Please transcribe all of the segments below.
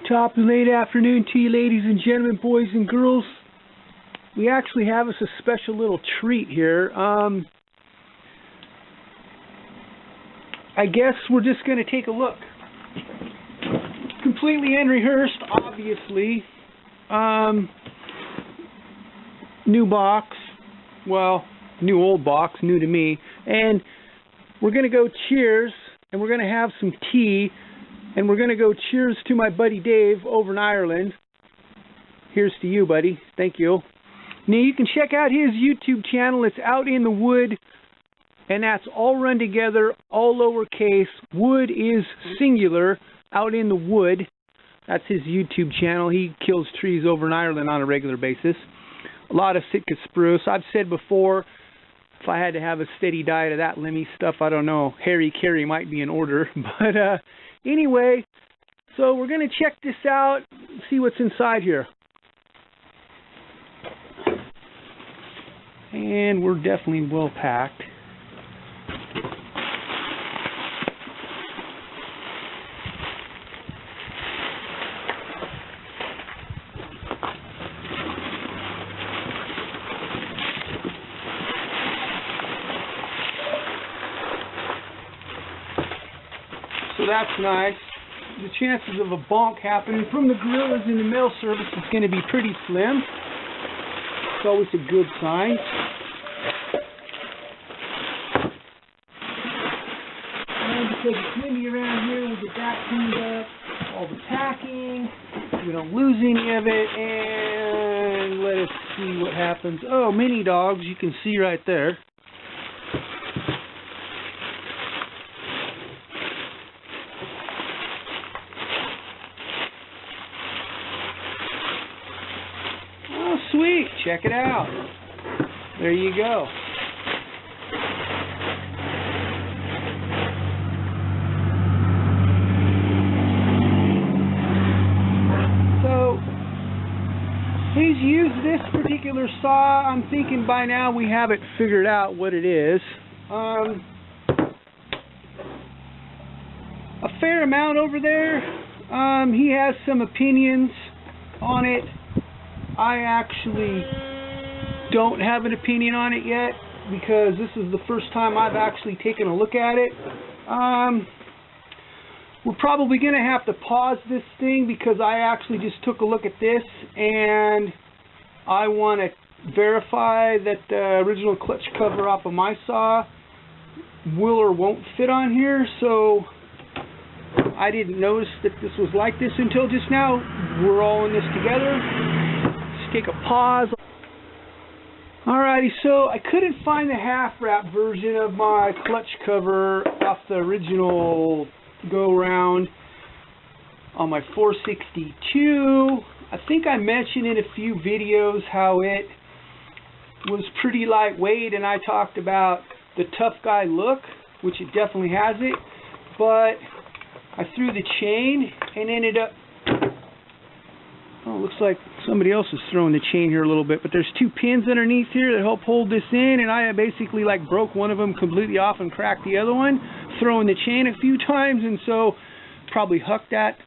Top and late afternoon to you, ladies and gentlemen, boys and girls. We actually have us a special little treat here. I guess we're just going to take a look. Completely unrehearsed, obviously. New box. Well, new old box, new to me. And we're going to go cheers, and we're going to have some tea. And we're going to go cheers to my buddy Dave over in Ireland. Here's to you, buddy. Thank you. Now, you can check out his YouTube channel. It's Out in the Wood. And that's all run together, all lowercase. Wood is singular. Out in the Wood. That's his YouTube channel. He kills trees over in Ireland on a regular basis. A lot of Sitka spruce. I've said before, if I had to have a steady diet of that lemmy stuff, I don't know, Harry Carey might be in order. But, anyway, so we're going to check this out, see what's inside here. And we're definitely well packed. So that's nice. The chances of a bonk happening from the gorillas in the mail service is going to be pretty slim. It's always a good sign. And because it's windy around here, we get that cleaned up. All the packing. We don't lose any of it. And let us see what happens. Oh, mini dogs. You can see right there. Sweet, check it out. There you go. So he's used this particular saw. I'm thinking by now we have it figured out what it is. A fair amount over there. He has some opinions on it. I actually don't have an opinion on it yet because this is the first time I've actually taken a look at it. We're probably going to have to pause this thing because I actually just took a look at this and I want to verify that the original clutch cover off of my saw will or won't fit on here. So I didn't notice that this was like this until just now. We're all in this together. Take a pause. Alrighty, so I couldn't find the half wrap version of my clutch cover off the original go round on my 462. I think I mentioned in a few videos how it was pretty lightweight, and I talked about the tough guy look, which it definitely has it, but I threw the chain and ended up, oh, looks like somebody else is throwing the chain here a little bit, but there's two pins underneath here that help hold this in, and I basically like broke one of them completely off and cracked the other one, throwing the chain a few times, and so probably hucked that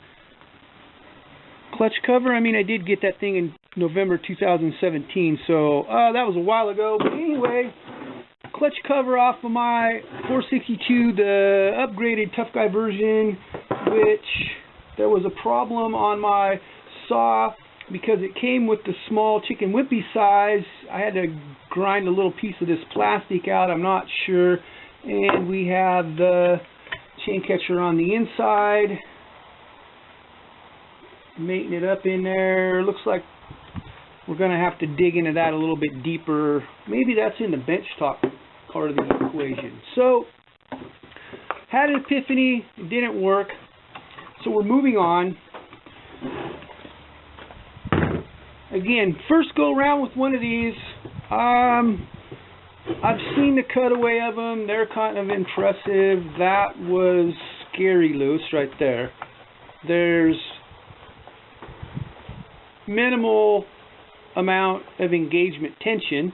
clutch cover. I mean, I did get that thing in November 2017, so that was a while ago, but anyway, clutch cover off of my 462, the upgraded tough guy version, which there was a problem on my saw because it came with the small chicken whippy size. I had to grind a little piece of this plastic out, I'm not sure, and we have the chain catcher on the inside, mating it up in there. Looks like we're going to have to dig into that a little bit deeper. Maybe that's in the benchtop part of the equation. So had an epiphany, it didn't work, so we're moving on. Again, first go around with one of these. I've seen the cutaway of them. They're kind of impressive. That was scary loose right there. There's minimal amount of engagement tension,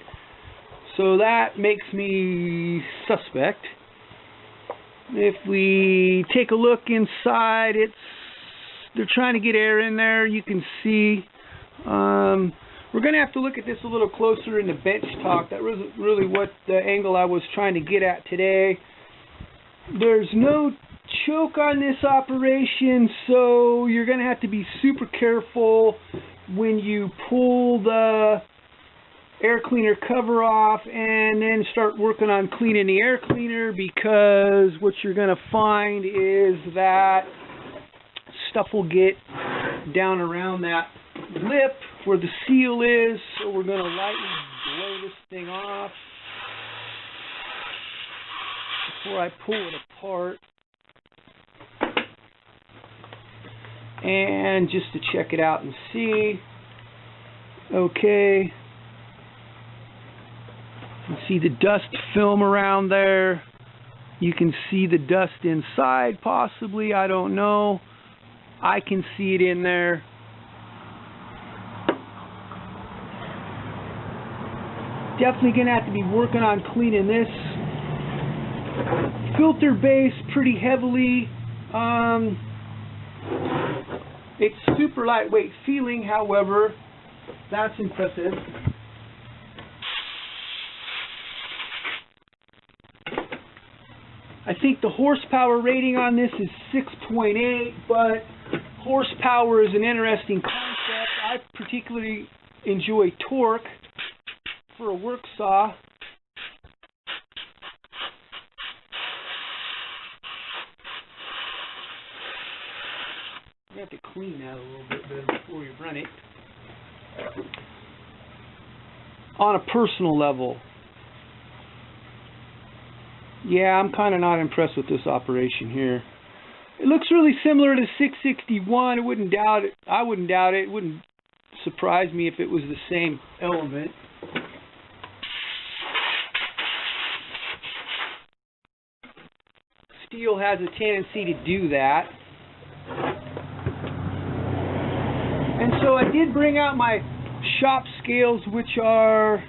so that makes me suspect. If we take a look inside, it's they're trying to get air in there. You can see. We're going to have to look at this a little closer in the bench talk. That was really what the angle I was trying to get at today. There's no choke on this operation, so you're going to have to be super careful when you pull the air cleaner cover off and then start working on cleaning the air cleaner, because what you're going to find is that stuff will get down around that lip where the seal is. So we're going to lightly blow this thing off before I pull it apart, and just to check it out and see. Okay, you can see the dust film around there. You can see the dust inside, possibly, I don't know. I can see it in there. Definitely going to have to be working on cleaning this filter base pretty heavily. It's super lightweight feeling, however, that's impressive. I think the horsepower rating on this is 6.8, but horsepower is an interesting concept. I particularly enjoy torque for a work saw. You have to clean that a little bit better before you run it. On a personal level, yeah, I'm kind of not impressed with this operation here. It looks really similar to 661. I wouldn't doubt it. It wouldn't surprise me if it was the same element. Stihl has a tendency to do that. And so I did bring out my shop scales, which are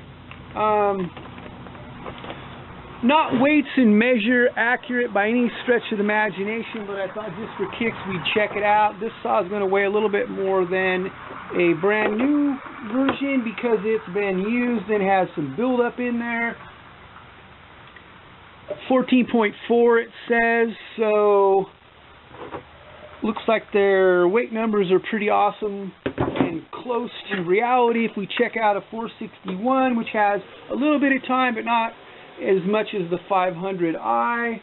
not weights and measure accurate by any stretch of the imagination, but I thought just for kicks we'd check it out. This saw is going to weigh a little bit more than a brand new version because it's been used and has some buildup in there. 14.4 it says, so looks like their weight numbers are pretty awesome and close to reality. If we check out a 461, which has a little bit of time but not as much as the 500i,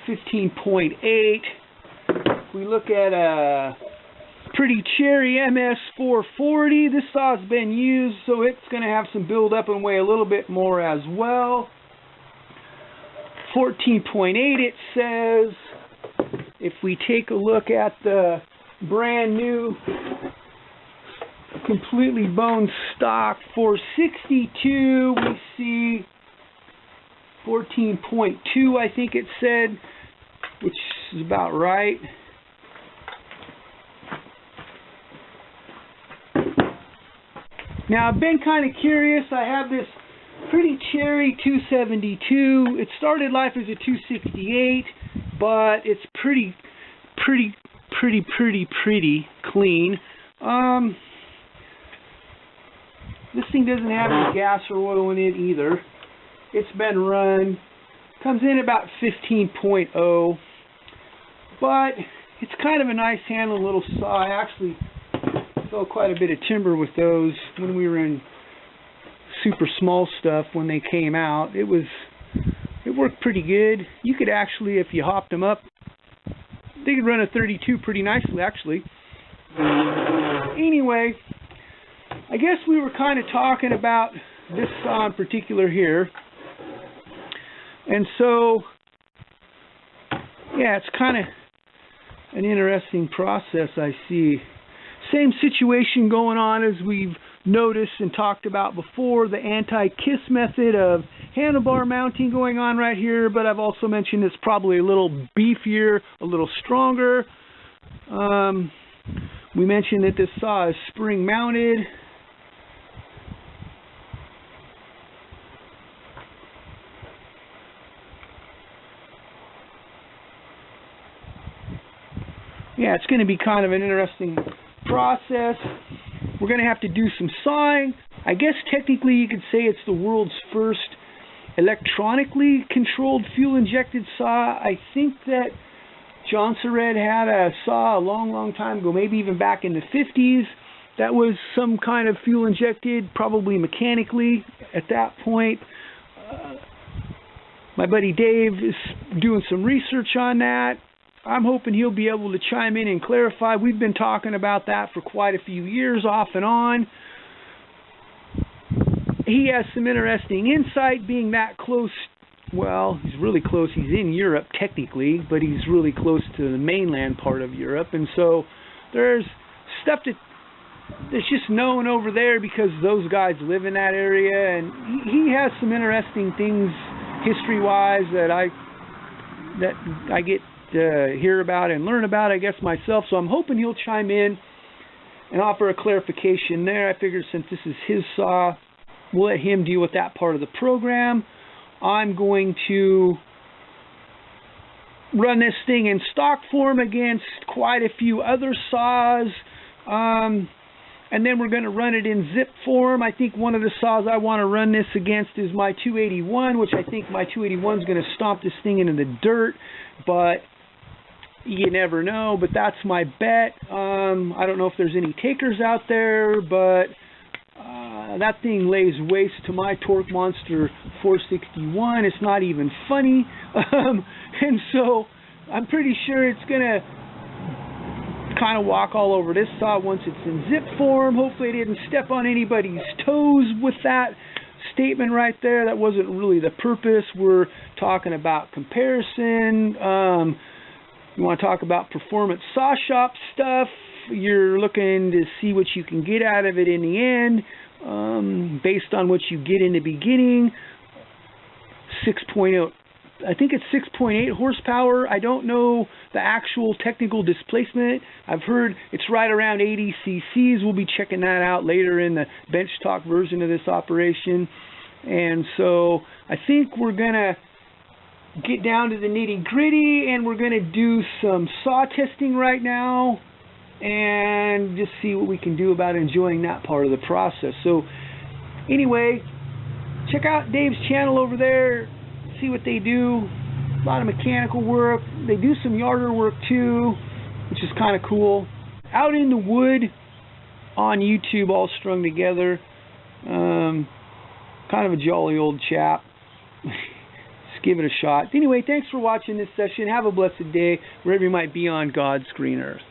15.8. If we look at a Pretty Cherry MS440, this saw's been used, so it's going to have some build up and weigh a little bit more as well. 14.8 it says. If we take a look at the brand new completely bone stock 462, we see 14.2 I think it said, which is about right. Now I've been kind of curious. I have this Pretty Cherry 272. It started life as a 268, but it's pretty clean. This thing doesn't have any gas or oil in it either. It's been run. Comes in about 15.0, but it's kind of a nice handling little saw. I actually fell quite a bit of timber with those when we were in super small stuff when they came out. It worked pretty good. You could actually, if you hopped them up, they could run a 32 pretty nicely actually. Anyway, I guess we were kind of talking about this saw in particular here. And so, yeah, it's kind of an interesting process I see. Same situation going on as we've noticed and talked about before, the anti-kiss method of handlebar mounting going on right here, but I've also mentioned it's probably a little beefier, a little stronger. We mentioned that this saw is spring mounted. Yeah, yeah, it's going to be kind of an interesting process. We're going to have to do some sawing. I guess technically you could say it's the world's first electronically controlled fuel-injected saw. I think that Johnson Red had a saw a long time ago, maybe even back in the 50s. That was some kind of fuel-injected, probably mechanically at that point. My buddy Dave is doing some research on that. I'm hoping he'll be able to chime in and clarify. We've been talking about that for quite a few years, off and on. He has some interesting insight, being that close. Well, he's really close. He's in Europe, technically, but he's really close to the mainland part of Europe. And so there's stuff that's just known over there because those guys live in that area. And he has some interesting things history-wise that I get to hear about and learn about, I guess, myself. So I'm hoping he'll chime in and offer a clarification there. I figured since this is his saw, we'll let him deal with that part of the program. I'm going to run this thing in stock form against quite a few other saws. And then we're going to run it in zip form. I think one of the saws I want to run this against is my 281, which I think my 281 is going to stomp this thing into the dirt. But you never know. But that's my bet. I don't know if there's any takers out there, but that thing lays waste to my Torque Monster 461. It's not even funny. And so I'm pretty sure it's going to kind of walk all over this saw once it's in zip form. Hopefully I didn't step on anybody's toes with that statement right there. That wasn't really the purpose. We're talking about comparison. You want to talk about performance saw shop stuff. You're looking to see what you can get out of it in the end. Based on what you get in the beginning. 6.0, I think it's 6.8 horsepower. I don't know the actual technical displacement. I've heard it's right around 80 cc's. We'll be checking that out later in the bench talk version of this operation. And so I think we're gonna get down to the nitty gritty, and we're gonna do some saw testing right now and just see what we can do about enjoying that part of the process. So anyway, check out Dave's channel over there, see what they do. A lot of mechanical work. They do some yarder work too, which is kind of cool. Out in the wood on YouTube, all strung together. Kind of a jolly old chap. Just give it a shot. Anyway, thanks for watching this session. Have a blessed day wherever you might be on God's green earth.